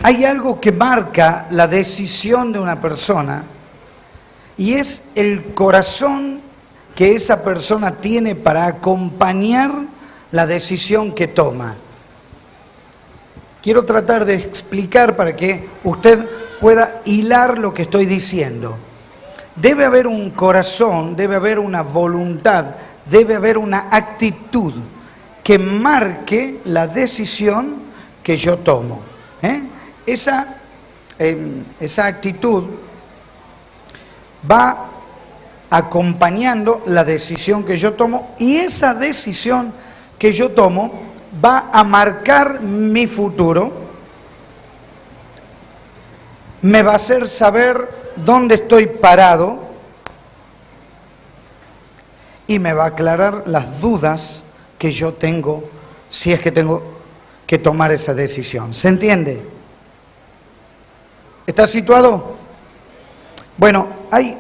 hay algo que marca la decisión de una persona y es el corazón que esa persona tiene para acompañar la decisión que toma. Quiero tratar de explicar para que usted pueda hilar lo que estoy diciendo. Debe haber un corazón, debe haber una voluntad, debe haber una actitud que marque la decisión que yo tomo. Esa actitud va acompañando la decisión que yo tomo y esa decisión que yo tomo va a marcar mi futuro, me va a hacer saber dónde estoy parado y me va a aclarar las dudas que yo tengo si es que tengo que tomar esa decisión. ¿Se entiende? ¿Está situado? Bueno, hay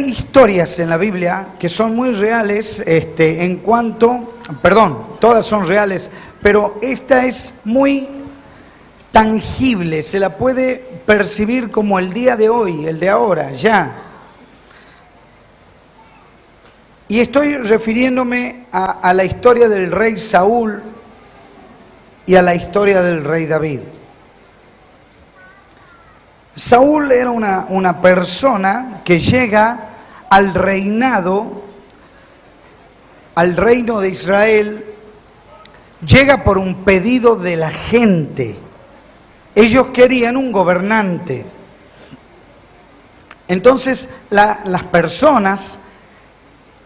historias en la Biblia que son muy reales todas son reales, pero esta es muy tangible, se la puede percibir como el día de hoy, el de ahora, ya. Y estoy refiriéndome a la historia del rey Saúl y a la historia del rey David. Saúl era una persona que llega al reino de Israel, llega por un pedido de la gente. Ellos querían un gobernante. Entonces las personas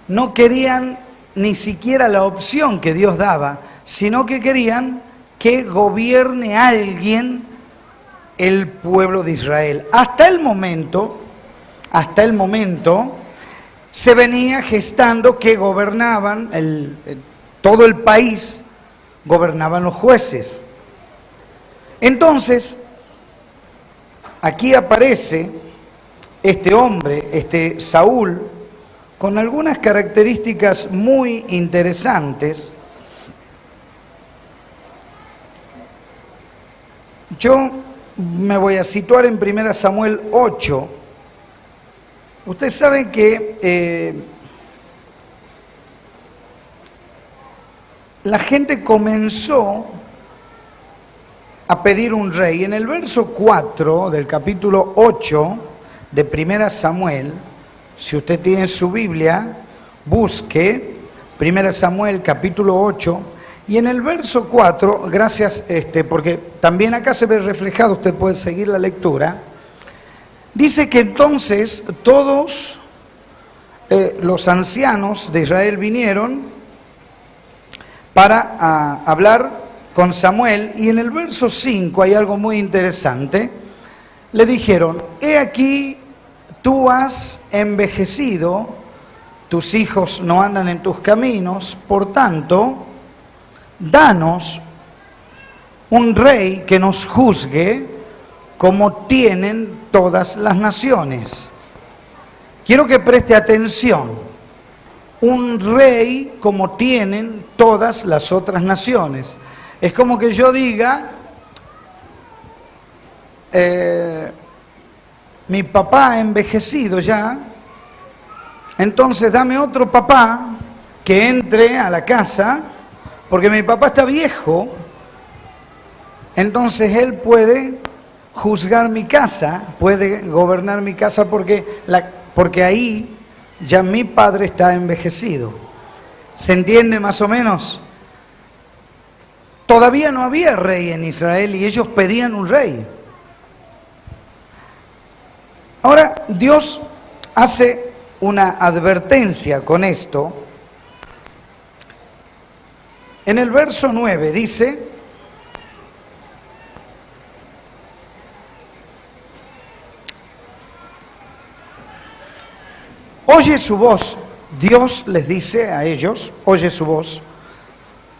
no querían ni siquiera la opción que Dios daba, sino que querían que gobierne alguien el pueblo de Israel. Hasta el momento, se venía gestando que gobernaban todo el país, gobernaban los jueces. Entonces, aquí aparece este hombre, este Saúl, con algunas características muy interesantes. Yo me voy a situar en 1 Samuel 8. Ustedes saben que la gente comenzó a pedir un rey. En el verso 4 del capítulo 8 de 1 Samuel, si usted tiene su Biblia, busque 1 Samuel capítulo 8, y en el verso 4, gracias, porque también acá se ve reflejado, usted puede seguir la lectura, dice que entonces todos los ancianos de Israel vinieron para hablar con Samuel, y en el verso 5 hay algo muy interesante. Le dijeron: he aquí, tú has envejecido, tus hijos no andan en tus caminos, por tanto, danos un rey que nos juzgue como tienen todas las naciones. Quiero que preste atención. Un rey como tienen todas las otras naciones. Es como que yo diga, mi papá ha envejecido ya, entonces dame otro papá que entre a la casa, porque mi papá está viejo, entonces él puede juzgar mi casa, puede gobernar mi casa, porque ahí ya mi padre está envejecido. ¿Se entiende más o menos? Todavía no había rey en Israel y ellos pedían un rey. Ahora, Dios hace una advertencia con esto. En el verso 9 dice: oye su voz. Dios les dice a ellos: oye su voz,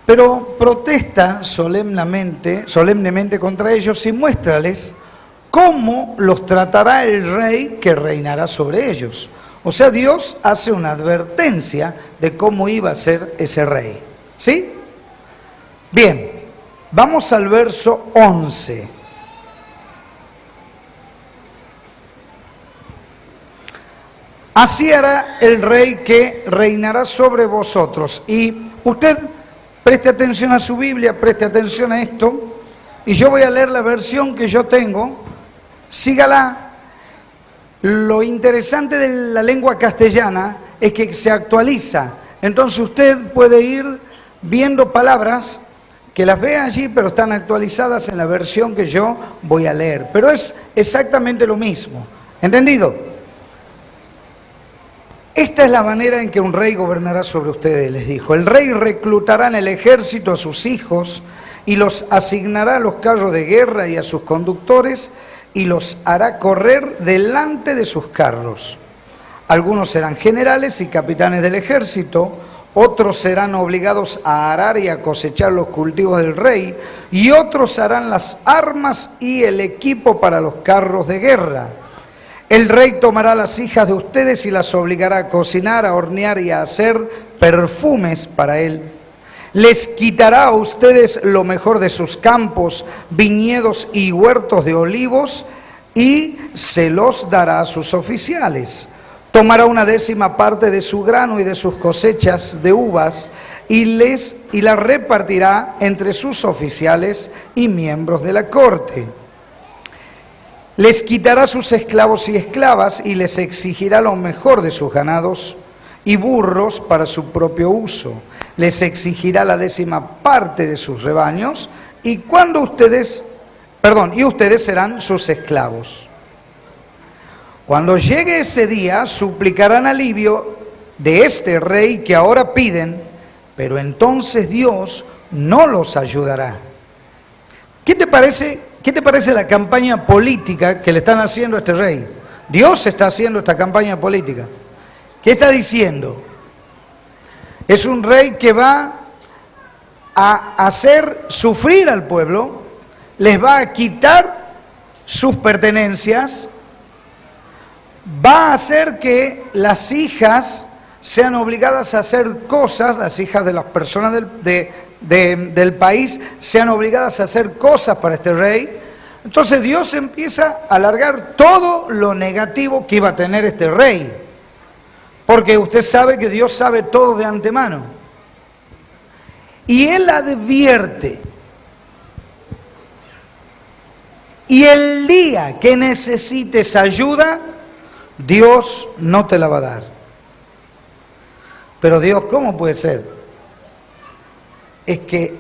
pero protesta solemnemente contra ellos y muéstrales cómo los tratará el rey que reinará sobre ellos. O sea, Dios hace una advertencia de cómo iba a ser ese rey. ¿Sí? Bien. Vamos al verso 11. Así hará el rey que reinará sobre vosotros. Y usted preste atención a su Biblia, preste atención a esto, y yo voy a leer la versión que yo tengo, sígala. Lo interesante de la lengua castellana es que se actualiza, entonces usted puede ir viendo palabras que las ve allí, pero están actualizadas en la versión que yo voy a leer, pero es exactamente lo mismo, ¿entendido? Esta es la manera en que un rey gobernará sobre ustedes, les dijo. El rey reclutará en el ejército a sus hijos y los asignará a los carros de guerra y a sus conductores y los hará correr delante de sus carros. Algunos serán generales y capitanes del ejército, otros serán obligados a arar y a cosechar los cultivos del rey, y otros harán las armas y el equipo para los carros de guerra. El rey tomará las hijas de ustedes y las obligará a cocinar, a hornear y a hacer perfumes para él. Les quitará a ustedes lo mejor de sus campos, viñedos y huertos de olivos, y se los dará a sus oficiales. Tomará una 10ª parte de su grano y de sus cosechas de uvas, y la repartirá entre sus oficiales y miembros de la corte. Les quitará sus esclavos y esclavas, y les exigirá lo mejor de sus ganados y burros para su propio uso. Les exigirá la 10ª parte de sus rebaños, y ustedes serán sus esclavos. Cuando llegue ese día, suplicarán alivio de este rey que ahora piden, pero entonces Dios no los ayudará. ¿Qué te parece la campaña política que le están haciendo a este rey? Dios está haciendo esta campaña política. ¿Qué está diciendo? Es un rey que va a hacer sufrir al pueblo, les va a quitar sus pertenencias, va a hacer que las hijas sean obligadas a hacer cosas, las hijas de las personas del país sean obligadas a hacer cosas para este rey. Entonces Dios empieza a alargar todo lo negativo que iba a tener este rey. Porque usted sabe que Dios sabe todo de antemano. Y Él advierte. Y el día que necesites ayuda, Dios no te la va a dar. Pero Dios, ¿cómo puede ser? Es que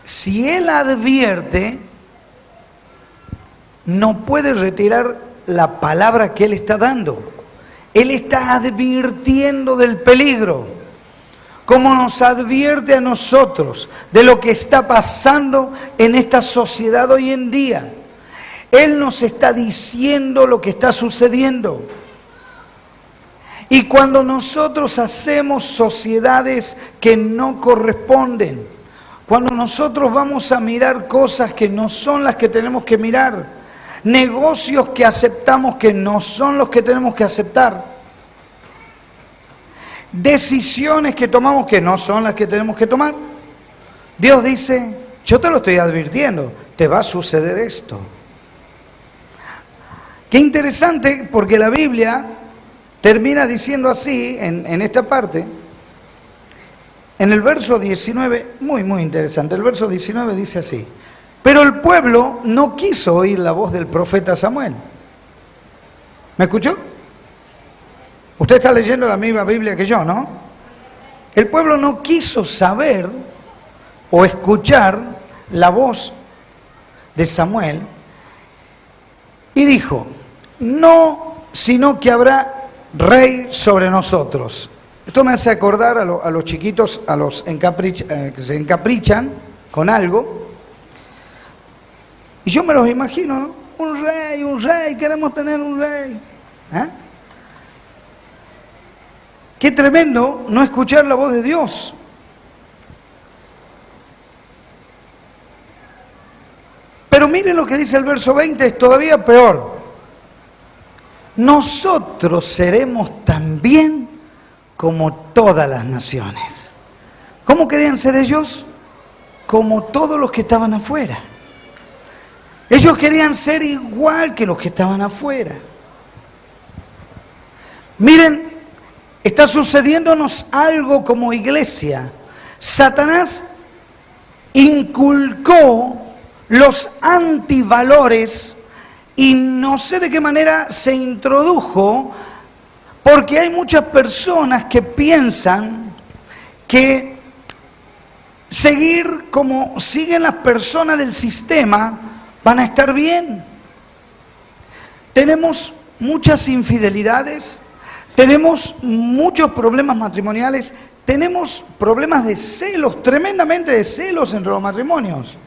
si Él advierte, no puede retirar la palabra que Él está dando. Él está advirtiendo del peligro, como nos advierte a nosotros de lo que está pasando en esta sociedad hoy en día. Él nos está diciendo lo que está sucediendo. Y cuando nosotros hacemos sociedades que no corresponden, cuando nosotros vamos a mirar cosas que no son las que tenemos que mirar, negocios que aceptamos que no son los que tenemos que aceptar, decisiones que tomamos que no son las que tenemos que tomar, Dios dice, yo te lo estoy advirtiendo, te va a suceder esto. Qué interesante, porque la Biblia termina diciendo así, en esta parte, en el verso 19, muy interesante, el verso 19 dice así: pero el pueblo no quiso oír la voz del profeta Samuel. ¿Me escuchó? Usted está leyendo la misma Biblia que yo, ¿no? El pueblo no quiso saber o escuchar la voz de Samuel y dijo, no, sino que habrá rey sobre nosotros. Esto me hace acordar a los chiquitos, a los que se encaprichan con algo. Y yo me los imagino, ¿no? Un rey, queremos tener un rey. ¿Eh? Qué tremendo no escuchar la voz de Dios. Pero miren lo que dice el verso 20, es todavía peor. Nosotros seremos también como todas las naciones. ¿Cómo querían ser ellos? como todos los que estaban afuera. Ellos querían ser igual que los que estaban afuera. Miren, está sucediéndonos algo como iglesia. Satanás inculcó los antivalores y no sé de qué manera se introdujo, porque hay muchas personas que piensan que seguir como siguen las personas del sistema van a estar bien. Tenemos muchas infidelidades, tenemos muchos problemas matrimoniales, tenemos problemas de celos, tremendamente de celos entre los matrimonios.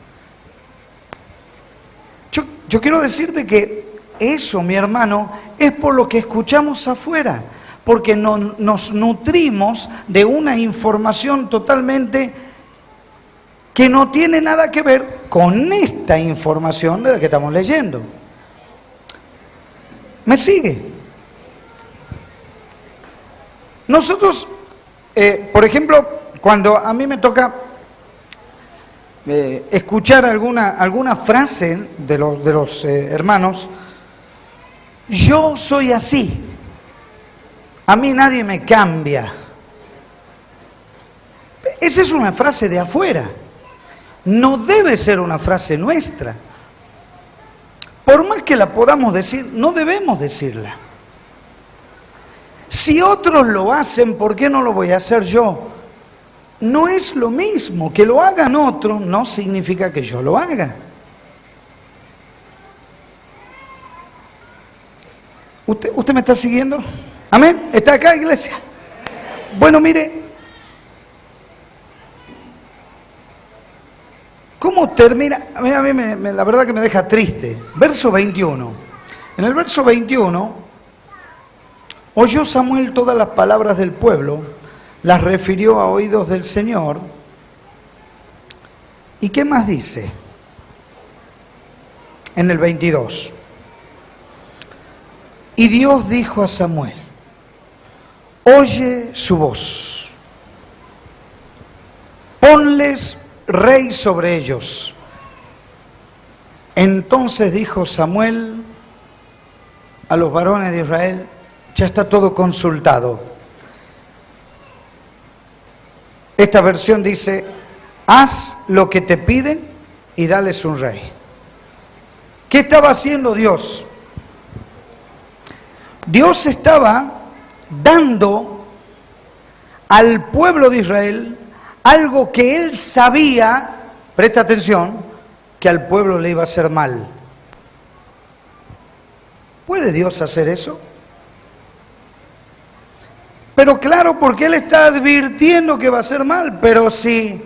Yo quiero decirte que eso, mi hermano, es por lo que escuchamos afuera, porque nos nutrimos de una información totalmente que no tiene nada que ver con esta información de la que estamos leyendo. ¿Me sigue? Nosotros, por ejemplo, cuando a mí me toca escuchar alguna frase de los hermanos, yo soy así, a mí nadie me cambia. Esa es una frase de afuera, no debe ser una frase nuestra. Por más que la podamos decir, no debemos decirla. Si otros lo hacen, ¿por qué no lo voy a hacer yo? No es lo mismo, que lo hagan otros no significa que yo lo haga. ¿Usted me está siguiendo? ¿Amén? ¿Está acá, iglesia? Bueno, mire, ¿cómo termina? A mí la verdad que me deja triste. Verso 21. En el verso 21, oyó Samuel todas las palabras del pueblo, las refirió a oídos del Señor. ¿Y qué más dice? En el 22. Y Dios dijo a Samuel, oye su voz, ponles rey sobre ellos. Entonces dijo Samuel a los varones de Israel, ya está todo consultado. Esta versión dice, haz lo que te piden y dales un rey. ¿Qué estaba haciendo Dios? Dios estaba dando al pueblo de Israel algo que él sabía, presta atención, que al pueblo le iba a hacer mal. ¿Puede Dios hacer eso? Pero claro, porque Él está advirtiendo que va a ser mal, pero si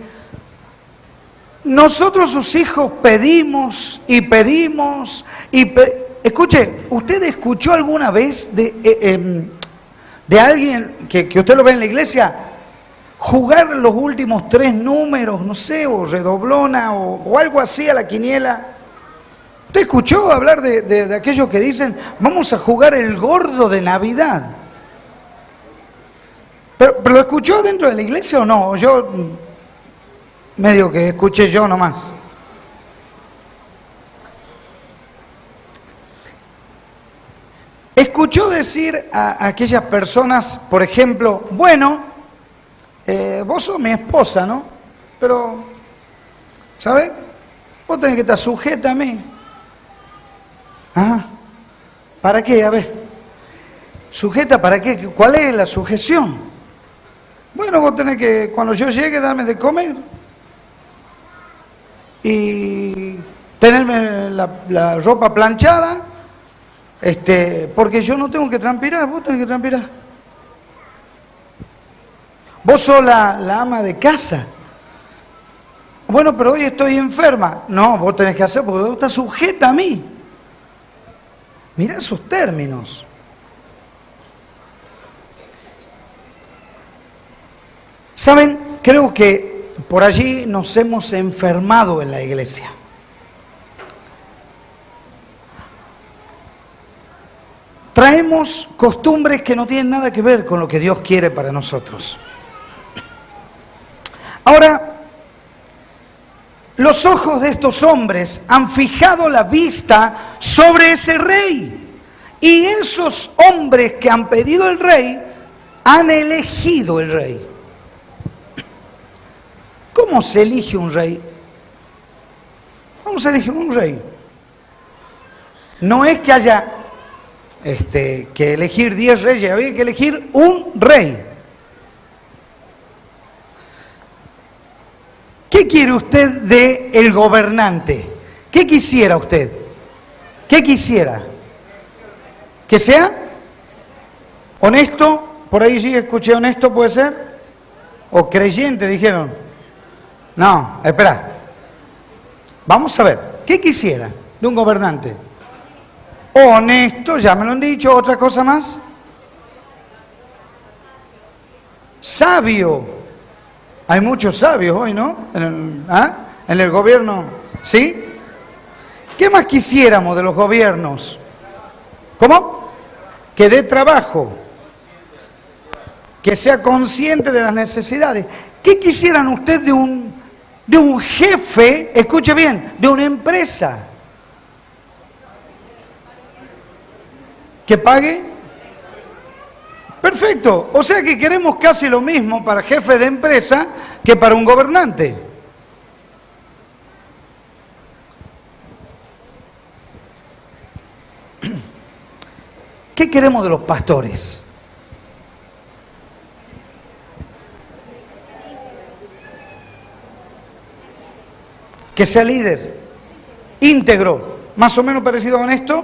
nosotros sus hijos pedimos y pedimos Escuche, ¿usted escuchó alguna vez de alguien que usted lo ve en la iglesia jugar los últimos 3 números, no sé, o redoblona o algo así a la quiniela? ¿Usted escuchó hablar de aquellos que dicen, vamos a jugar el gordo de Navidad? ¿Pero lo escuchó dentro de la iglesia o no? Yo medio que escuché yo nomás. ¿Escuchó decir a aquellas personas, por ejemplo, bueno, vos sos mi esposa, ¿no? Pero, ¿sabes? Vos tenés que estar sujeta a mí. Ah, ¿para qué? A ver, ¿sujeta para qué? ¿Cuál es la sujeción? Bueno, vos tenés que, cuando yo llegue, darme de comer y tenerme la ropa planchada, porque yo no tengo que transpirar, vos tenés que transpirar. Vos sos la ama de casa. Bueno, pero hoy estoy enferma. No, vos tenés que hacer porque vos estás sujeta a mí. Mirá esos términos. ¿Saben? Creo que por allí nos hemos enfermado en la iglesia. Traemos costumbres que no tienen nada que ver con lo que Dios quiere para nosotros. Ahora, los ojos de estos hombres han fijado la vista sobre ese rey. Y esos hombres que han pedido el rey, han elegido el rey. ¿Cómo se elige un rey? ¿Cómo se elige un rey? No es que haya que elegir 10 reyes, había que elegir un rey. ¿Qué quiere usted del gobernante? ¿Qué quisiera usted? ¿Qué quisiera? ¿Que sea honesto? Por ahí sí escuché honesto, ¿puede ser? ¿O creyente, dijeron? No, espera. Vamos a ver, ¿qué quisiera de un gobernante? Honesto, ya me lo han dicho, ¿otra cosa más? Sabio. Hay muchos sabios hoy, ¿no? En el gobierno, ¿sí? ¿Qué más quisiéramos de los gobiernos? ¿Cómo? Que dé trabajo, que sea consciente de las necesidades. ¿Qué quisieran ustedes de un jefe, escuche bien, de una empresa? ¿Que pague? Perfecto, o sea que queremos casi lo mismo para jefe de empresa que para un gobernante. ¿Qué queremos de los pastores? Que sea líder, íntegro, más o menos parecido con esto.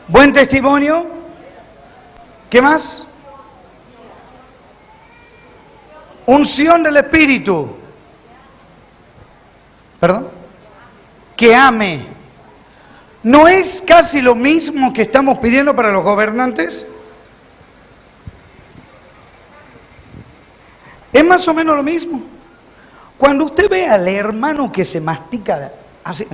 Buen testimonio. ¿Qué más? Unción del Espíritu. ¿Perdón? Que ame. ¿No es casi lo mismo que estamos pidiendo para los gobernantes? Es más o menos lo mismo. Cuando usted ve al hermano que se mastica así,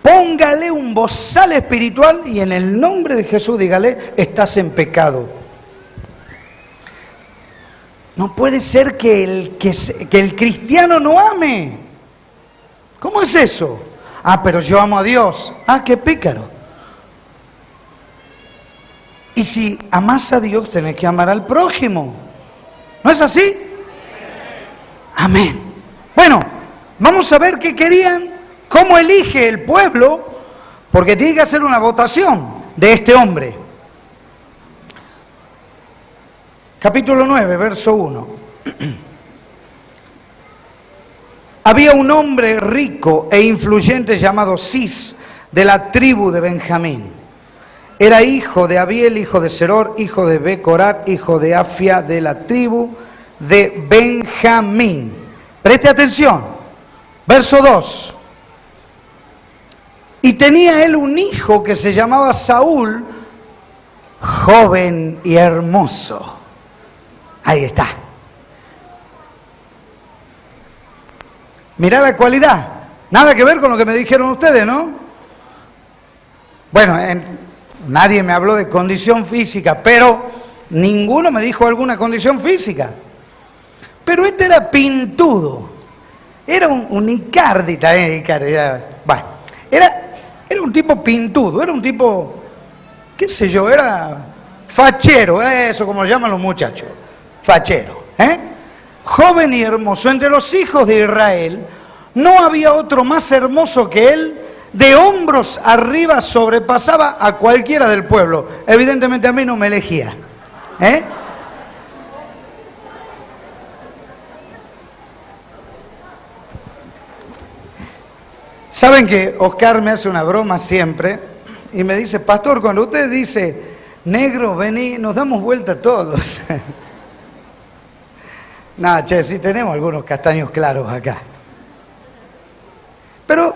póngale un bozal espiritual y en el nombre de Jesús dígale, estás en pecado. No puede ser que el cristiano no ame. ¿Cómo es eso? Ah, pero yo amo a Dios. Ah, qué pícaro. Y si amás a Dios, tenés que amar al prójimo. ¿No es así? Amén. Bueno, vamos a ver qué querían, cómo elige el pueblo, porque tiene que hacer una votación de este hombre. Capítulo 9, verso 1. Había un hombre rico e influyente llamado Cis, de la tribu de Benjamín. Era hijo de Abiel, hijo de Seror, hijo de Becorat, hijo de Afia, de la tribu de Benjamín. Preste atención. Verso 2. Y tenía él un hijo que se llamaba Saúl, joven y hermoso. Ahí está. Mirá la cualidad. Nada que ver con lo que me dijeron ustedes, ¿no? Bueno, nadie me habló de condición física, pero ninguno me dijo alguna condición física. Pero este era pintudo. Era un Icardi también. Bueno, era un tipo pintudo, era un tipo, qué sé yo, era fachero, eso como lo llaman los muchachos, fachero, joven y hermoso. Entre los hijos de Israel no había otro más hermoso que él, de hombros arriba sobrepasaba a cualquiera del pueblo. Evidentemente a mí no me elegía, Saben que Oscar me hace una broma siempre y me dice, pastor, cuando usted dice, negro, vení, nos damos vuelta todos. Nada, che, sí tenemos algunos castaños claros acá. Pero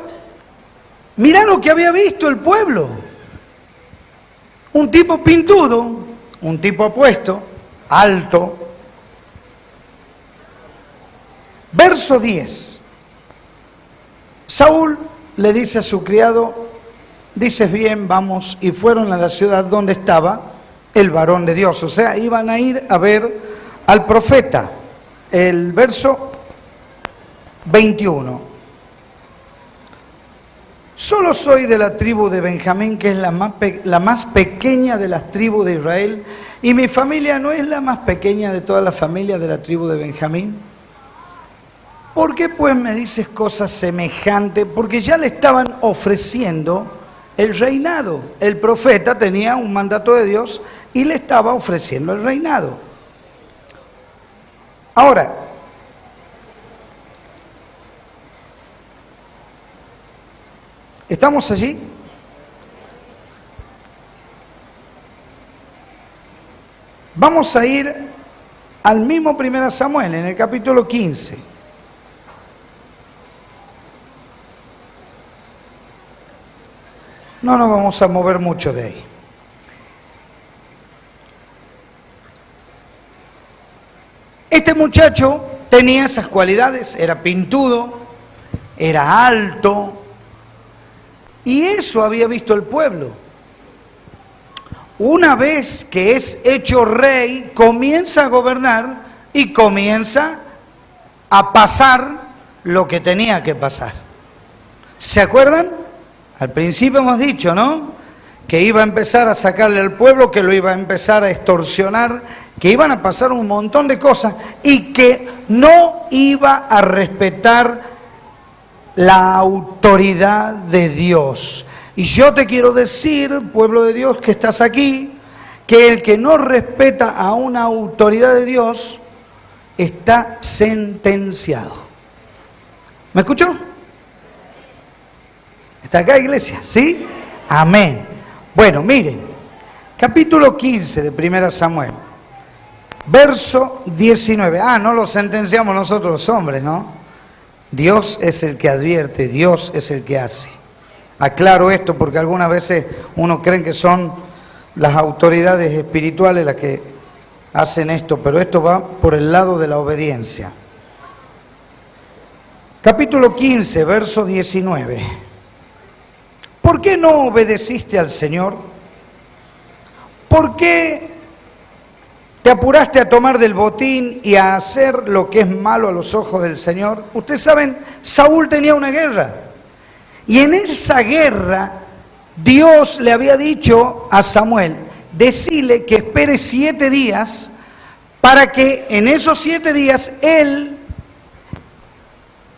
mirá lo que había visto el pueblo. Un tipo pintudo, un tipo apuesto, alto. Verso 10. Saúl le dice a su criado, dices bien, vamos, y fueron a la ciudad donde estaba el varón de Dios. O sea, iban a ir a ver al profeta. El verso 21. Solo soy de la tribu de Benjamín, que es la más pequeña de las tribus de Israel, y mi familia no es la más pequeña de todas las familias de la tribu de Benjamín. ¿Por qué pues me dices cosas semejantes? Porque ya le estaban ofreciendo el reinado. El profeta tenía un mandato de Dios y le estaba ofreciendo el reinado. Ahora, ¿estamos allí? Vamos a ir al mismo 1 Samuel, en el capítulo 15. No nos vamos a mover mucho de ahí. Este muchacho tenía esas cualidades, era pintudo, era alto, y eso había visto el pueblo. Una vez que es hecho rey, comienza a gobernar y comienza a pasar lo que tenía que pasar. ¿Se acuerdan? Al principio hemos dicho, ¿no?, que iba a empezar a sacarle al pueblo, que lo iba a empezar a extorsionar, que iban a pasar un montón de cosas y que no iba a respetar la autoridad de Dios. Y yo te quiero decir, pueblo de Dios que estás aquí, que el que no respeta a una autoridad de Dios está sentenciado. ¿Me escuchó? ¿Está acá, iglesia? ¿Sí? Amén. Bueno, miren, capítulo 15 de 1 Samuel, verso 19. No lo sentenciamos nosotros los hombres, ¿no? Dios es el que advierte, Dios es el que hace. Aclaro esto porque algunas veces uno cree que son las autoridades espirituales las que hacen esto, pero esto va por el lado de la obediencia. Capítulo 15, verso 19. ¿Por qué no obedeciste al Señor? ¿Por qué te apuraste a tomar del botín y a hacer lo que es malo a los ojos del Señor? Ustedes saben, Saúl tenía una guerra. Y en esa guerra, Dios le había dicho a Samuel, decile que espere 7 días para que en esos 7 días él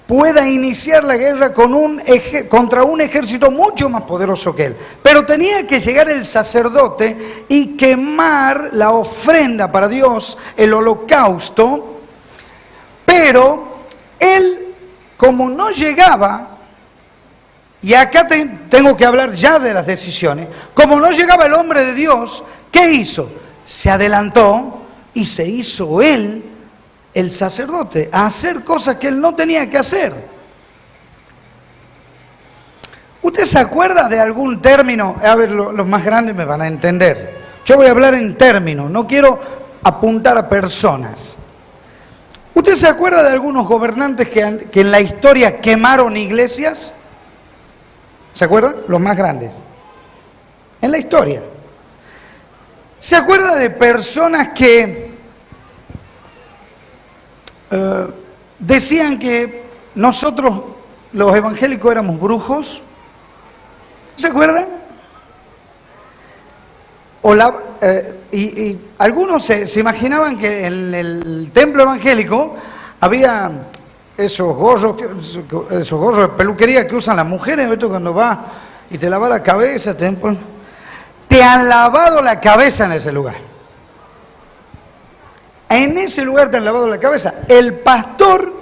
pueda iniciar la guerra contra un ejército mucho más poderoso que él. Pero tenía que llegar el sacerdote y quemar la ofrenda para Dios, el holocausto, pero él, como no llegaba, y acá tengo que hablar ya de las decisiones, como no llegaba el hombre de Dios, ¿qué hizo? Se adelantó y se hizo él el sacerdote, a hacer cosas que él no tenía que hacer. ¿Usted se acuerda de algún término? A ver, los más grandes me van a entender. Yo voy a hablar en términos, no quiero apuntar a personas. ¿Usted se acuerda de algunos gobernantes que en la historia quemaron iglesias? ¿Se acuerdan? Los más grandes. En la historia. ¿Se acuerda de personas que decían que nosotros, los evangélicos, éramos brujos? ¿Se acuerdan? Y algunos se imaginaban que en el templo evangélico había esos gorros de peluquería que usan las mujeres, ¿ves? Cuando vas y te lavas la cabeza, te han lavado la cabeza en ese lugar. En ese lugar te han lavado la cabeza. El pastor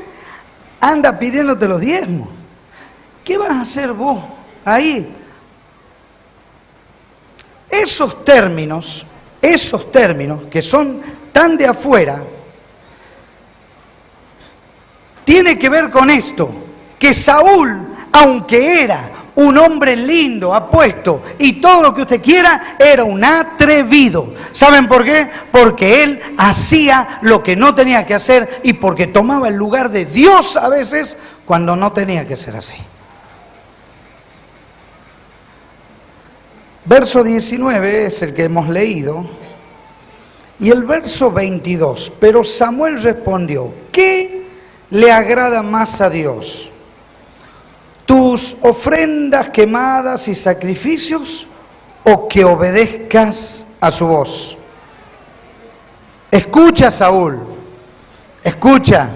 anda pidiéndote los diezmos. ¿Qué vas a hacer vos ahí? Esos términos que son tan de afuera, tiene que ver con esto, que Saúl, aunque era un hombre lindo, apuesto y todo lo que usted quiera, era un atrevido. ¿Saben por qué? Porque él hacía lo que no tenía que hacer y porque tomaba el lugar de Dios a veces cuando no tenía que ser así. Verso 19 es el que hemos leído y el verso 22. Pero Samuel respondió, ¿qué le agrada más a Dios? ¿Tus ofrendas quemadas y sacrificios o que obedezcas a su voz? Escucha, Saúl, escucha.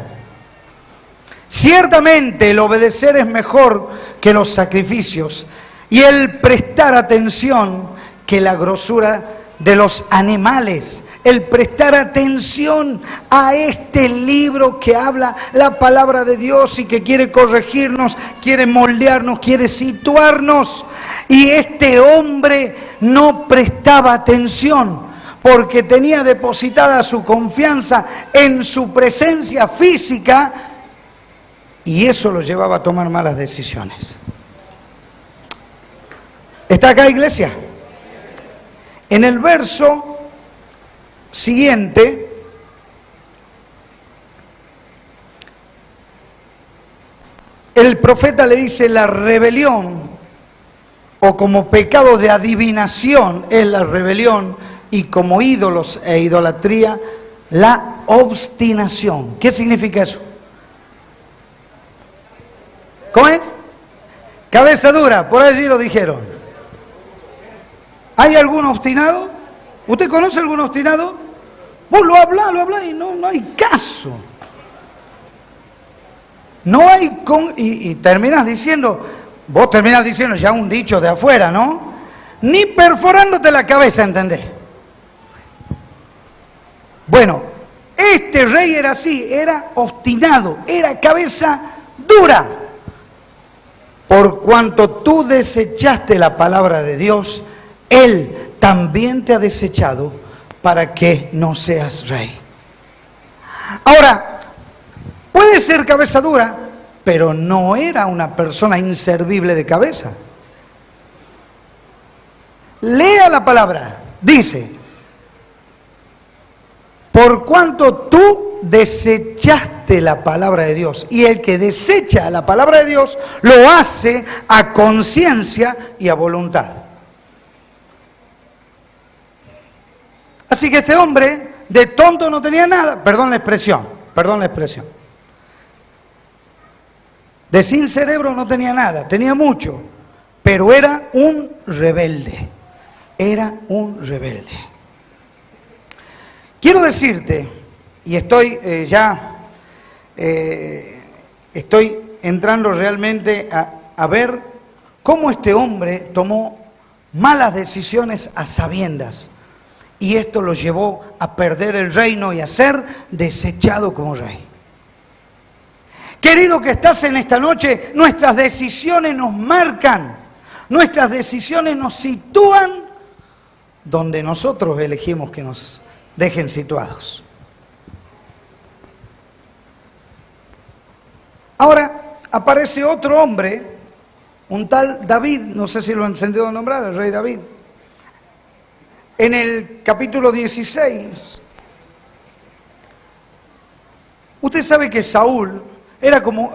Ciertamente el obedecer es mejor que los sacrificios y el prestar atención que la grosura de los animales. El prestar atención a este libro que habla la palabra de Dios y que quiere corregirnos, quiere moldearnos, quiere situarnos. Y este hombre no prestaba atención porque tenía depositada su confianza en su presencia física y eso lo llevaba a tomar malas decisiones. ¿Está acá, iglesia? En el verso siguiente, el profeta le dice: la rebelión, o como pecado de adivinación es la rebelión, y como ídolos e idolatría, la obstinación. ¿Qué significa eso? ¿Cómo es? Cabeza dura, por allí lo dijeron. ¿Hay algún obstinado? ¿Usted conoce algún obstinado? Vos lo hablás y no hay caso. No hay y terminas diciendo, vos terminas diciendo ya un dicho de afuera, ¿no? Ni perforándote la cabeza, ¿entendés? Bueno, este rey era así, era obstinado, era cabeza dura. Por cuanto tú desechaste la palabra de Dios, Él también te ha desechado para que no seas rey. Ahora, puede ser cabeza dura, pero no era una persona inservible de cabeza. Lea la palabra, dice: por cuanto tú desechaste la palabra de Dios, y el que desecha la palabra de Dios lo hace a conciencia y a voluntad. Así que este hombre de tonto no tenía nada, perdón la expresión, de sin cerebro no tenía nada, tenía mucho, pero era un rebelde, Quiero decirte, y estoy estoy entrando realmente a ver cómo este hombre tomó malas decisiones a sabiendas, y esto lo llevó a perder el reino y a ser desechado como rey. Querido que estás en esta noche, nuestras decisiones nos marcan, nuestras decisiones nos sitúan donde nosotros elegimos que nos dejen situados. Ahora aparece otro hombre, un tal David, no sé si lo han sentido nombrar, el rey David. En el capítulo 16, usted sabe que Saúl era como,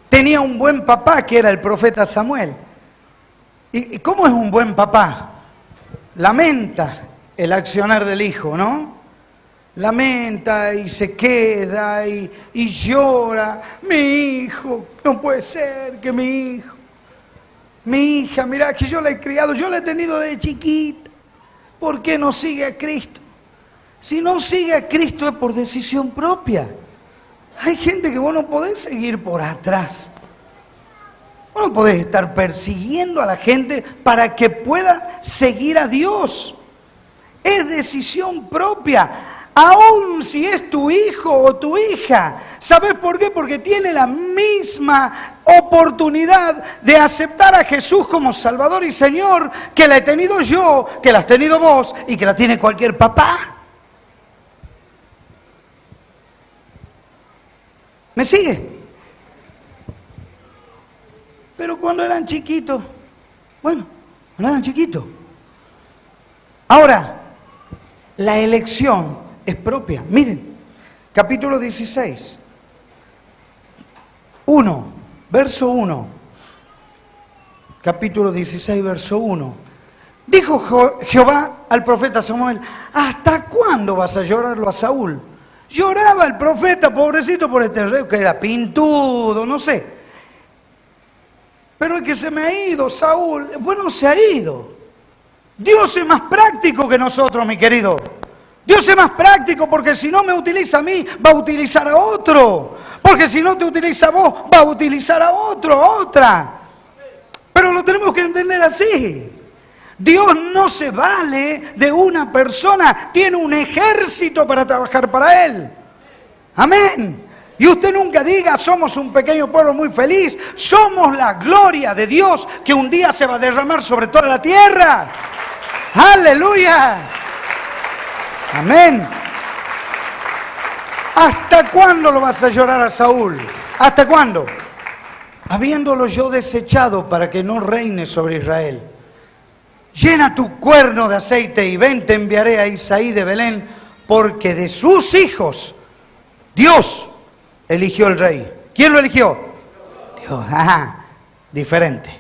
tenía un buen papá que era el profeta Samuel. ¿Y cómo es un buen papá? Lamenta el accionar del hijo, ¿no? Lamenta y se queda y llora. Mi hijo, no puede ser que mi hija, mirá que yo la he criado, yo la he tenido de chiquita. ¿Por qué no sigue a Cristo? Si no sigue a Cristo es por decisión propia. Hay gente que vos no podés seguir por atrás. Vos no podés estar persiguiendo a la gente para que pueda seguir a Dios. Es decisión propia, aun si es tu hijo o tu hija. ¿Sabes por qué? Porque tiene la misma oportunidad de aceptar a Jesús como Salvador y Señor que la he tenido yo, que la has tenido vos y que la tiene cualquier papá. ¿Me sigue? Pero cuando eran chiquitos, cuando eran chiquitos. Ahora, la elección es propia. Miren, capítulo 16, 1, verso 1. Capítulo 16, verso 1. Dijo Jehová al profeta Samuel: ¿hasta cuándo vas a llorarlo a Saúl? Lloraba el profeta, pobrecito, por este rey, que era pintudo, no sé. Pero el que se me ha ido, Saúl, bueno, se ha ido. Dios es más práctico que nosotros, mi querido. Dios es más práctico porque si no me utiliza a mí, va a utilizar a otro. Porque si no te utiliza a vos, va a utilizar a otro, a otra. Pero lo tenemos que entender así. Dios no se vale de una persona, tiene un ejército para trabajar para Él. Amén. Y usted nunca diga, somos un pequeño pueblo muy feliz, somos la gloria de Dios que un día se va a derramar sobre toda la tierra. ¡Aleluya! Amén. ¿Hasta cuándo lo vas a llorar a Saúl? ¿Hasta cuándo? Habiéndolo yo desechado para que no reine sobre Israel. Llena tu cuerno de aceite y ven, te enviaré a Isaí de Belén, porque de sus hijos Dios eligió el rey. ¿Quién lo eligió? Dios. Ajá, diferente.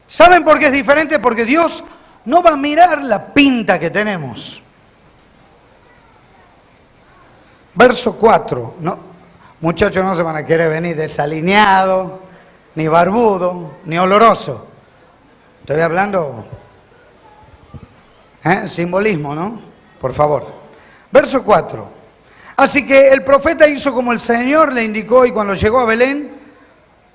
¿Saben por qué es diferente? Porque Dios no va a mirar la pinta que tenemos. Verso 4. No, muchachos, no se van a querer venir desalineado, ni barbudo, ni oloroso. Estoy hablando simbolismo, ¿no? Por favor. Verso 4. Así que el profeta hizo como el Señor le indicó y cuando llegó a Belén,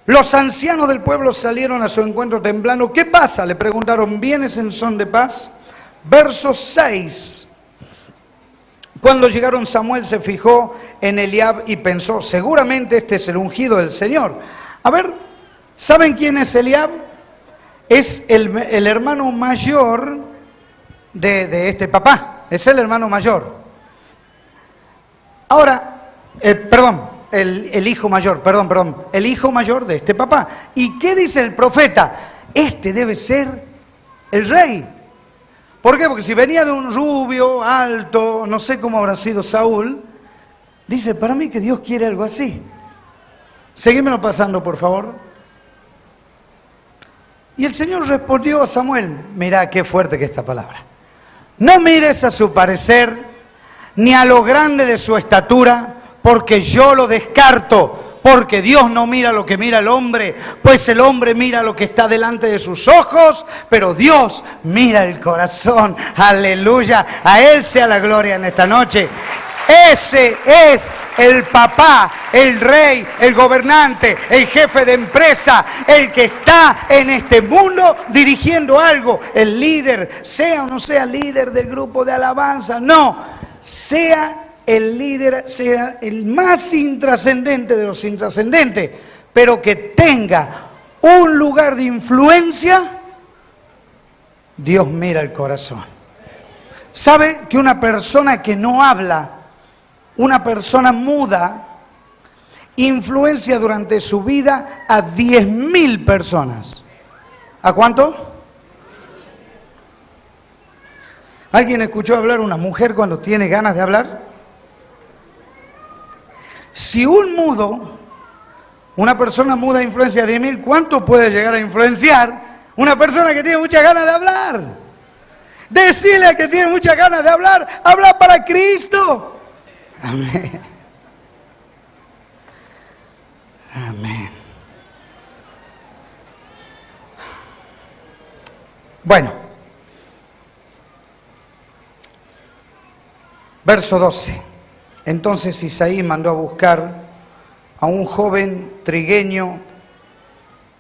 los ancianos del pueblo salieron a su encuentro temblando. ¿Qué pasa? Le preguntaron, ¿vienes en son de paz? Verso 6. Cuando llegaron, Samuel se fijó en Eliab y pensó, seguramente este es el ungido del Señor. A ver, ¿saben quién es Eliab? Es el hermano mayor de este papá. Es el hermano mayor. Ahora, el hijo mayor, el hijo mayor de este papá. ¿Y qué dice el profeta? Este debe ser el rey. ¿Por qué? Porque si venía de un rubio, alto, no sé cómo habrá sido Saúl, dice, para mí que Dios quiere algo así. Seguímelo pasando, por favor. Y el Señor respondió a Samuel, mirá qué fuerte que esta palabra. No mires a su parecer, ni a lo grande de su estatura, porque yo lo descarto. Porque Dios no mira lo que mira el hombre, pues el hombre mira lo que está delante de sus ojos, pero Dios mira el corazón. Aleluya, a Él sea la gloria en esta noche. Ese es el papá, el rey, el gobernante, el jefe de empresa, el que está en este mundo dirigiendo algo. El líder, sea o no sea líder del grupo de alabanza, no, sea el líder, sea el más intrascendente de los intrascendentes, pero que tenga un lugar de influencia, Dios mira el corazón. ¿Sabe que una persona que no habla, una persona muda, influencia durante su vida a 10.000 personas? ¿A cuánto? ¿Alguien escuchó hablar a una mujer cuando tiene ganas de hablar? Si un mudo, una persona muda influencia a 10.000, ¿cuánto puede llegar a influenciar una persona que tiene muchas ganas de hablar? Decirle al que tiene muchas ganas de hablar, habla para Cristo. Amén. Amén. Bueno, verso 12. Entonces Isaí mandó a buscar a un joven trigueño,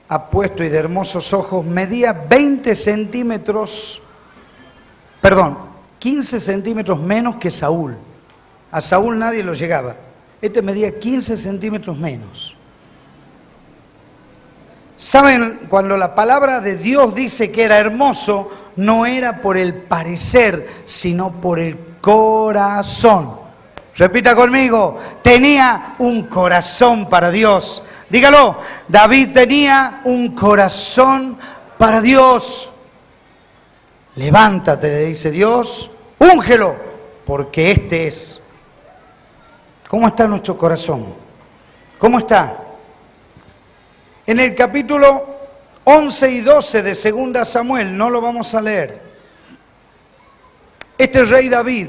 apuesto y de hermosos ojos, medía 15 centímetros menos que Saúl. A Saúl nadie lo llegaba. Este medía 15 centímetros menos. ¿Saben? Cuando la palabra de Dios dice que era hermoso, no era por el parecer, sino por el corazón. Repita conmigo, tenía un corazón para Dios. Dígalo, David tenía un corazón para Dios. Levántate, le dice Dios, úngelo, porque este es. ¿Cómo está nuestro corazón? ¿Cómo está? En el capítulo 11 y 12 de 2 Samuel, no lo vamos a leer. Este rey David,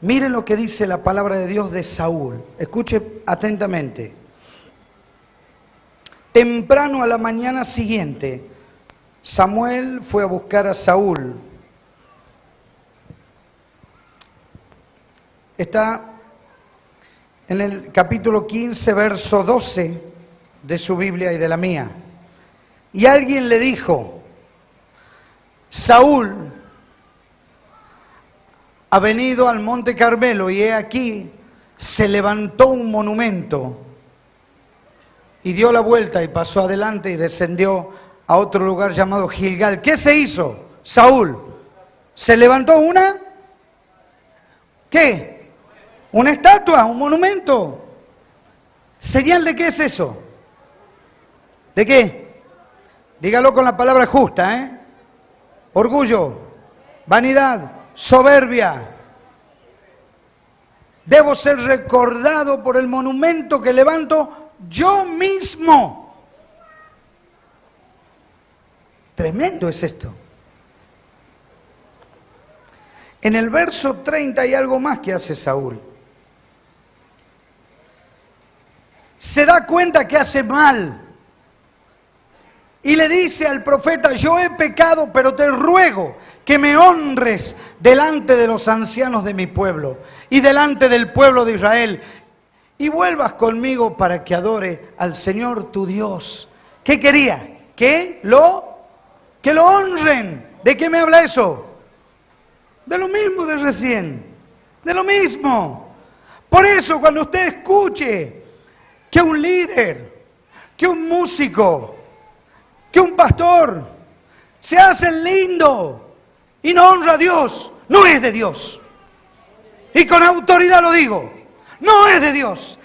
Miren lo que dice la palabra de Dios de Saúl. Escuche atentamente. Temprano a la mañana siguiente, Samuel fue a buscar a Saúl. Está en el capítulo 15, verso 12 de su Biblia y de la mía. Y alguien le dijo, Saúl ha venido al Monte Carmelo y he aquí, se levantó un monumento y dio la vuelta y pasó adelante y descendió a otro lugar llamado Gilgal. ¿Qué se hizo, Saúl? ¿Se levantó una? ¿Qué? ¿Una estatua? ¿Un monumento? ¿Señal de qué es eso? ¿De qué? Dígalo con la palabra justa, ¿eh? Orgullo, vanidad, soberbia. Debo ser recordado por el monumento que levanto yo mismo. Tremendo es esto. En el verso 30 hay algo más que hace Saúl. Se da cuenta que hace mal. Y le dice al profeta, yo he pecado, pero te ruego que me honres delante de los ancianos de mi pueblo y delante del pueblo de Israel y vuelvas conmigo para que adore al Señor tu Dios. ¿Qué quería? Que lo honren. ¿De qué me habla eso? De lo mismo de recién. De lo mismo. Por eso cuando usted escuche que un líder, que un músico, que un pastor se hace lindo y no honra a Dios, no es de Dios. Y con autoridad lo digo, no es de Dios.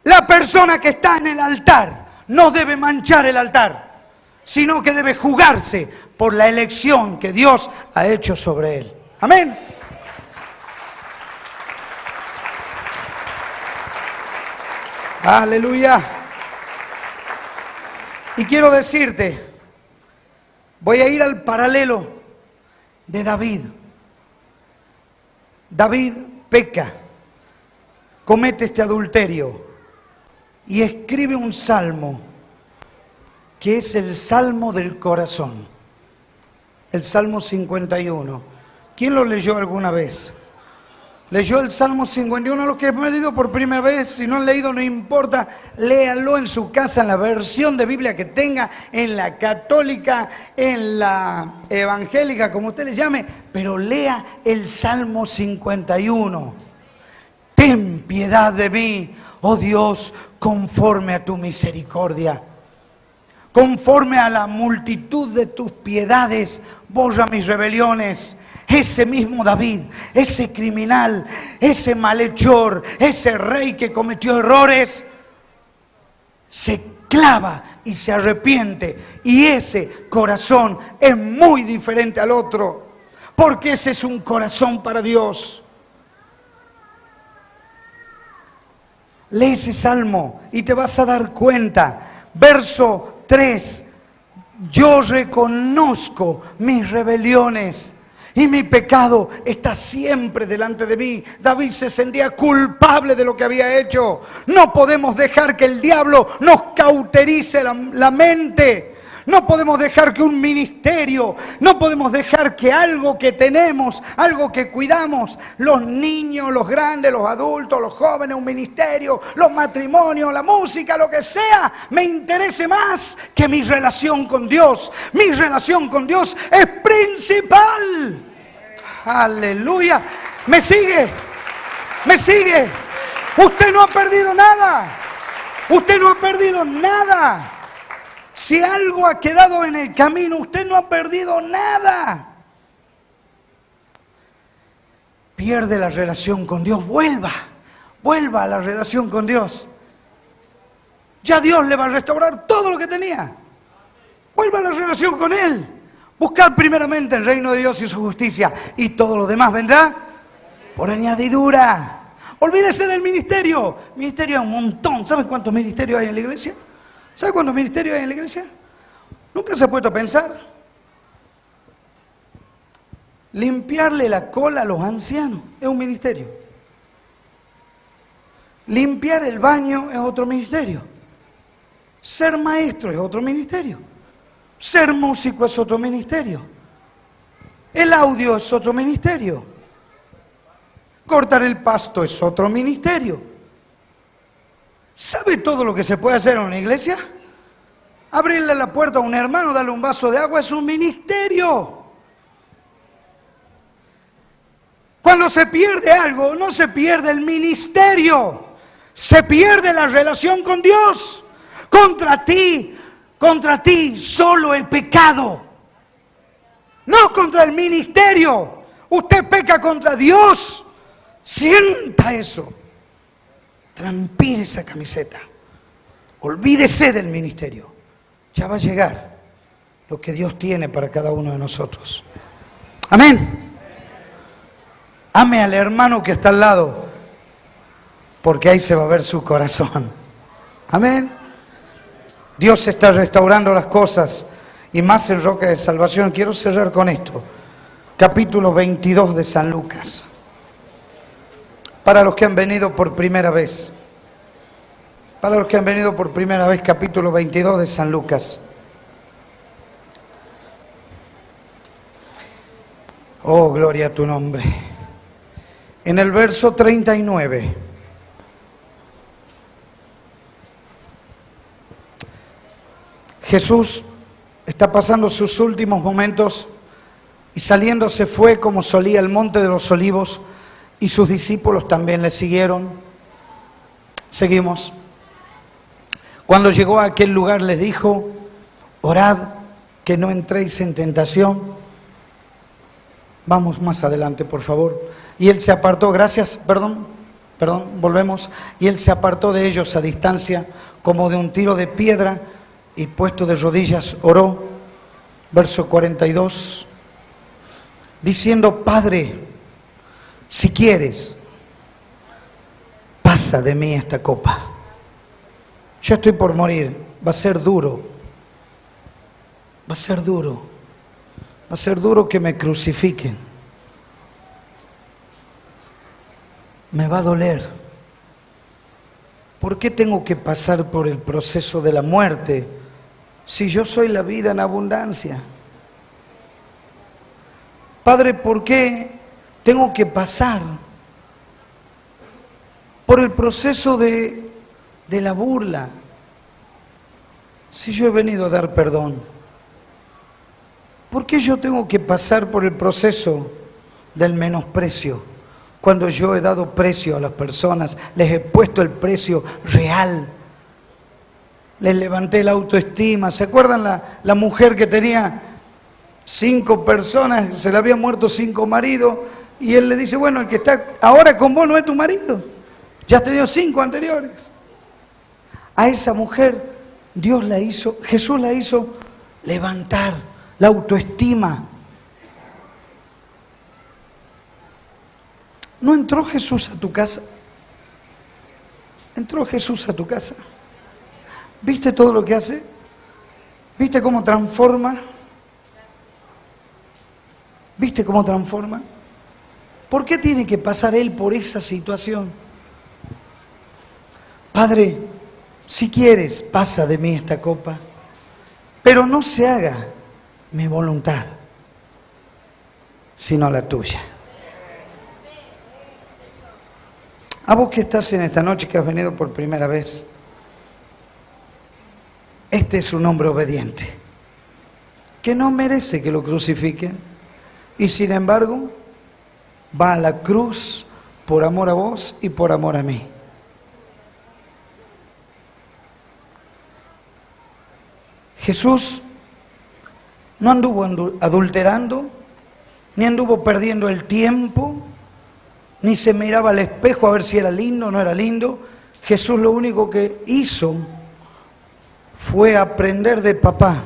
La persona que está en el altar no debe manchar el altar, sino que debe jugarse por la elección que Dios ha hecho sobre él. Amén. Aleluya. Y quiero decirte, voy a ir al paralelo de David. David peca, comete este adulterio y escribe un salmo que es el salmo del corazón, el Salmo 51. ¿Quién lo leyó alguna vez? ¿Leyó el Salmo 51? Los que han leído por primera vez, si no han leído no importa, léanlo en su casa, en la versión de Biblia que tenga, en la católica, en la evangélica, como usted le llame, pero lea el Salmo 51. Ten piedad de mí, oh Dios, conforme a tu misericordia. Conforme a la multitud de tus piedades, borra mis rebeliones. Ese mismo David, ese criminal, ese malhechor, ese rey que cometió errores, se clava y se arrepiente. Y ese corazón es muy diferente al otro, porque ese es un corazón para Dios. Lee ese salmo y te vas a dar cuenta. Verso 3. Yo reconozco mis rebeliones y mi pecado está siempre delante de mí. David se sentía culpable de lo que había hecho. No podemos dejar que el diablo nos cauterice la mente. No podemos dejar que un ministerio, no podemos dejar que algo que tenemos, algo que cuidamos, los niños, los grandes, los adultos, los jóvenes, un ministerio, los matrimonios, la música, lo que sea, me interese más que mi relación con Dios. Mi relación con Dios es principal. Aleluya. ¿Me sigue? ¿Me sigue? Usted no ha perdido nada. Usted no ha perdido nada. Si algo ha quedado en el camino, usted no ha perdido nada. Pierde la relación con Dios, vuelva a la relación con Dios. Ya Dios le va a restaurar todo lo que tenía. Vuelva a la relación con Él. Buscar primeramente el reino de Dios y su justicia, y todo lo demás vendrá por añadidura. Olvídese del ministerio. Ministerio hay un montón. ¿Sabe cuántos ministerios hay en la iglesia? ¿Sabe cuántos ministerios hay en la iglesia? ¿Nunca se ha puesto a pensar? Limpiarle la cola a los ancianos es un ministerio. Limpiar el baño es otro ministerio. Ser maestro es otro ministerio. Ser músico es otro ministerio. El audio es otro ministerio. Cortar el pasto es otro ministerio. ¿Sabe todo lo que se puede hacer en una iglesia? Abrirle la puerta a un hermano, darle un vaso de agua es un ministerio. Cuando se pierde algo, no se pierde el ministerio, se pierde la relación con Dios. Contra ti solo he pecado. No contra el ministerio. Usted peca contra Dios. Sienta eso. Transpire esa camiseta. Olvídese del ministerio. Ya va a llegar lo que Dios tiene para cada uno de nosotros. Amén. Ame al hermano que está al lado, porque ahí se va a ver su corazón. Amén. Dios está restaurando las cosas, y más en Roca de Salvación. Quiero cerrar con esto. Capítulo 22 de San Lucas. Para los que han venido por primera vez. Para los que han venido por primera vez, capítulo 22 de San Lucas. Oh, gloria a tu nombre. En el verso 39. Jesús está pasando sus últimos momentos y saliendo se fue como solía al monte de los olivos y sus discípulos también le siguieron. Seguimos. Cuando llegó a aquel lugar les dijo: orad que no entréis en tentación. Vamos más adelante, por favor. Y él se apartó, volvemos. Y él se apartó de ellos a distancia, como de un tiro de piedra, y puesto de rodillas oró. Verso 42. Diciendo: Padre, si quieres, pasa de mí esta copa. Yo estoy por morir, va a ser duro. Va a ser duro. Va a ser duro que me crucifiquen. Me va a doler. ¿Por qué tengo que pasar por el proceso de la muerte si yo soy la vida en abundancia? Padre, ¿por qué tengo que pasar por el proceso de la burla si yo he venido a dar perdón? ¿Por qué yo tengo que pasar por el proceso del menosprecio cuando yo he dado precio a las personas, les he puesto el precio real, les levanté la autoestima? ¿Se acuerdan la mujer que tenía 5 personas, se le habían muerto 5 maridos, y él le dice: bueno, el que está ahora con vos no es tu marido, ya has tenido 5 anteriores? A esa mujer Jesús la hizo levantar la autoestima. ¿No entró Jesús a tu casa? ¿Entró Jesús a tu casa? ¿Viste todo lo que hace? ¿Viste cómo transforma? ¿Viste cómo transforma? ¿Por qué tiene que pasar Él por esa situación? Padre, si quieres, pasa de mí esta copa, pero no se haga mi voluntad, sino la tuya. A vos que estás en esta noche, que has venido por primera vez, este es un hombre obediente, que no merece que lo crucifiquen, y sin embargo, va a la cruz por amor a vos y por amor a mí. Jesús no anduvo adulterando, ni anduvo perdiendo el tiempo, ni se miraba al espejo a ver si era lindo o no era lindo. Jesús lo único que hizo fue aprender de papá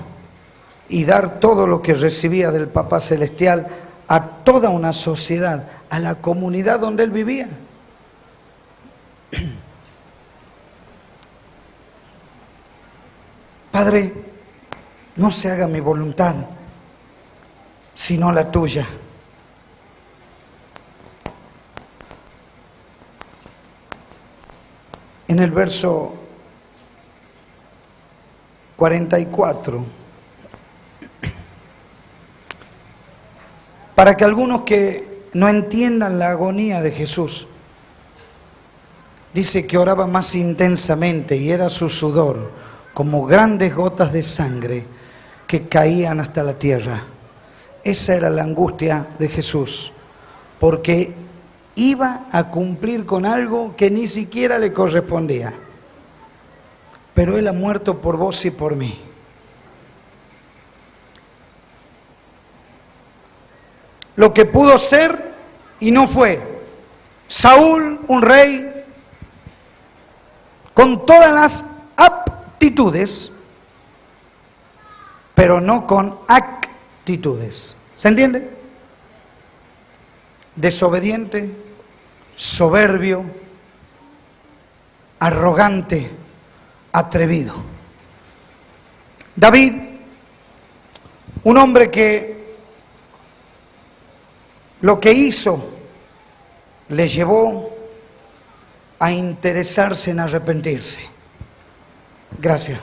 y dar todo lo que recibía del Papá Celestial a toda una sociedad, a la comunidad donde él vivía. Padre, no se haga mi voluntad, sino la tuya. en el verso 44, para que algunos que no entiendan la agonía de Jesús, dice que oraba más intensamente y era su sudor como grandes gotas de sangre que caían hasta la tierra. Esa era la angustia de Jesús, porque iba a cumplir con algo que ni siquiera le correspondía. Pero Él ha muerto por vos y por mí. Lo que pudo ser y no fue. Saúl, un rey con todas las aptitudes, pero no con actitudes. ¿Se entiende? Desobediente, soberbio, arrogante, atrevido. David, un hombre que lo que hizo le llevó a interesarse en arrepentirse. Gracias.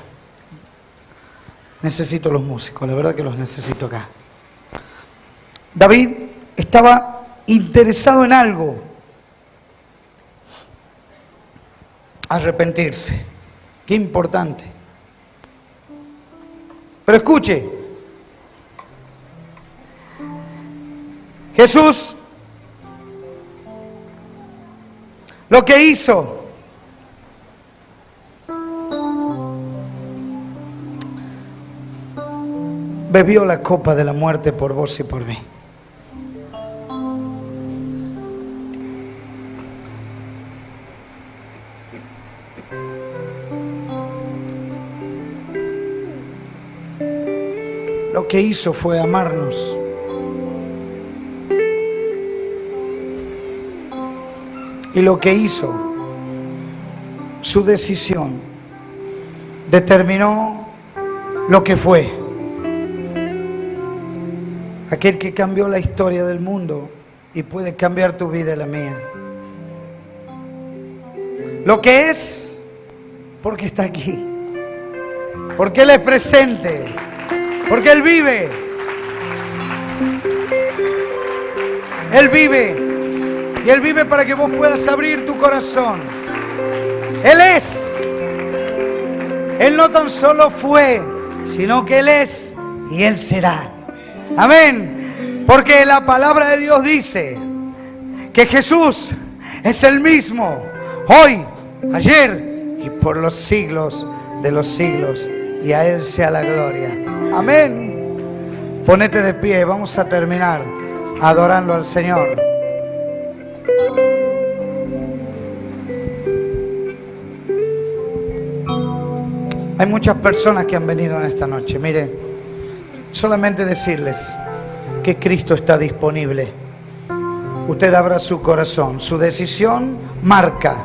Necesito los músicos, la verdad que los necesito acá. David estaba interesado en algo: arrepentirse. Qué importante. Pero escuche, Jesús lo que hizo, bebió la copa de la muerte por vos y por mí. Lo que hizo fue amarnos. Y lo que hizo, su decisión, determinó lo que fue. Aquel que cambió la historia del mundo y puede cambiar tu vida y la mía. Lo que es, porque está aquí. Porque Él es presente. Porque Él vive. Él vive. Y Él vive para que vos puedas abrir tu corazón. Él es. Él no tan solo fue, sino que Él es y Él será. Amén. Porque la palabra de Dios dice que Jesús es el mismo hoy, ayer y por los siglos de los siglos. Y a Él sea la gloria. Amén. Ponete de pie, vamos a terminar adorando al Señor. Hay muchas personas que han venido en esta noche. Mire, solamente decirles que Cristo está disponible. Usted abra su corazón. Su decisión marca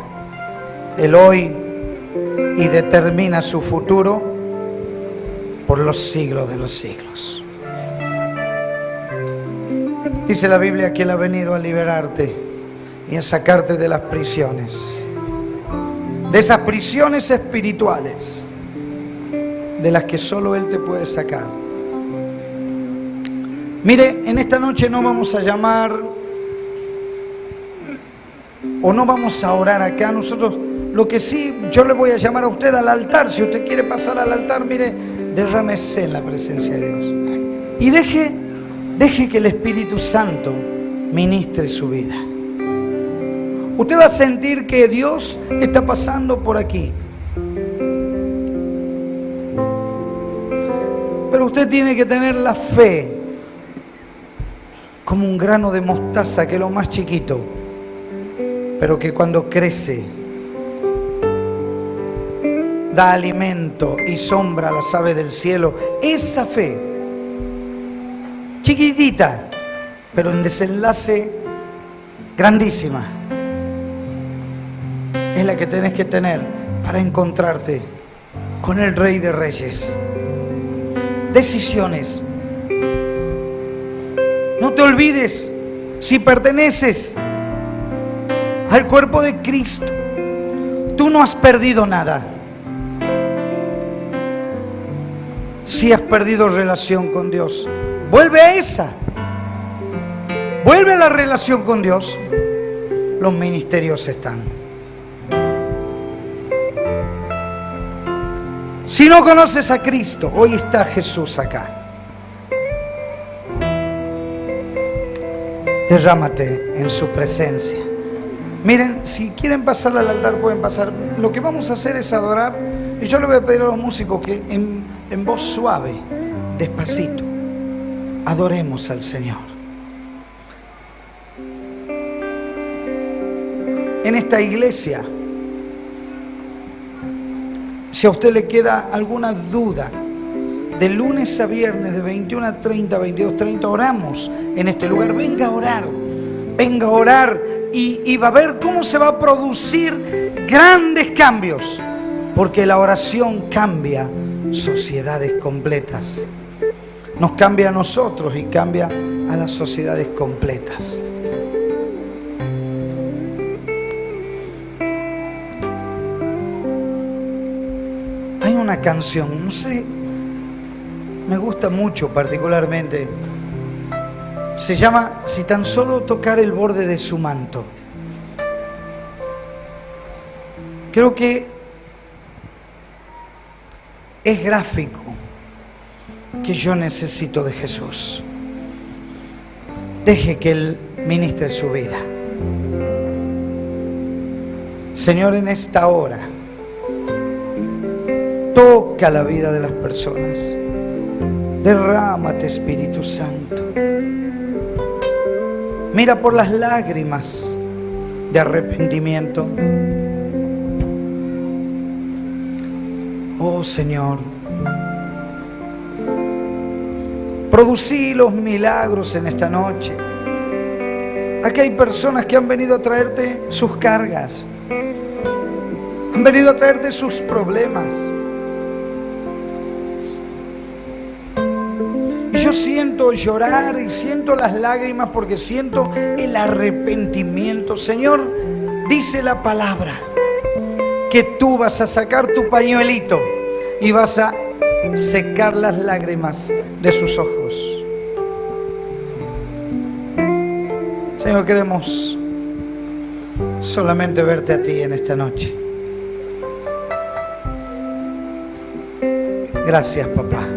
el hoy y determina su futuro por los siglos de los siglos. Dice la Biblia que Él ha venido a liberarte y a sacarte de las prisiones. De esas prisiones espirituales de las que solo Él te puede sacar. Mire, en esta noche no vamos a llamar o no vamos a orar acá. Nosotros, lo que sí, yo le voy a llamar a usted al altar. Si usted quiere pasar al altar, mire, derrámese en la presencia de Dios. Y deje que el Espíritu Santo ministre su vida. Usted va a sentir que Dios está pasando por aquí. Pero usted tiene que tener la fe como un grano de mostaza, que es lo más chiquito, pero que cuando crece da alimento y sombra a las aves del cielo. Esa fe, chiquitita, pero en desenlace grandísima, es la que tenés que tener para encontrarte con el Rey de Reyes. Decisiones. No te olvides, si perteneces al cuerpo de Cristo, tú tú no has perdido nada. Si has perdido relación con Dios, vuelve a esa. Vuelve a la relación con Dios. Los ministerios están. Si no conoces a Cristo, hoy está Jesús acá. Derrámate en su presencia. Miren, si quieren pasar al altar, pueden pasar. Lo que vamos a hacer es adorar. Y yo le voy a pedir a los músicos que en voz suave, despacito, adoremos al Señor. En esta iglesia, si a usted le queda alguna duda, de lunes a viernes, de 21 a 30, 22 a 30, oramos en este lugar. Venga a orar, venga a orar y va a ver cómo se va a producir grandes cambios, porque la oración cambia sociedades completas. Nos cambia a nosotros y cambia a las sociedades completas. Hay una canción, no sé, me gusta mucho particularmente. Se llama Si tan solo tocar el borde de su manto. Creo que es gráfico que yo necesito de Jesús. Deje que Él ministre su vida. Señor, en esta hora, toca la vida de las personas. Derrámate, Espíritu Santo. Mira por las lágrimas de arrepentimiento. Oh Señor, producí los milagros en esta noche. Aquí hay personas que han venido a traerte sus cargas, han venido a traerte sus problemas. Y yo siento llorar y siento las lágrimas porque siento el arrepentimiento. Señor, dice la palabra que tú vas a sacar tu pañuelito y vas a secar las lágrimas de sus ojos. Señor, queremos solamente verte a ti en esta noche. Gracias, papá.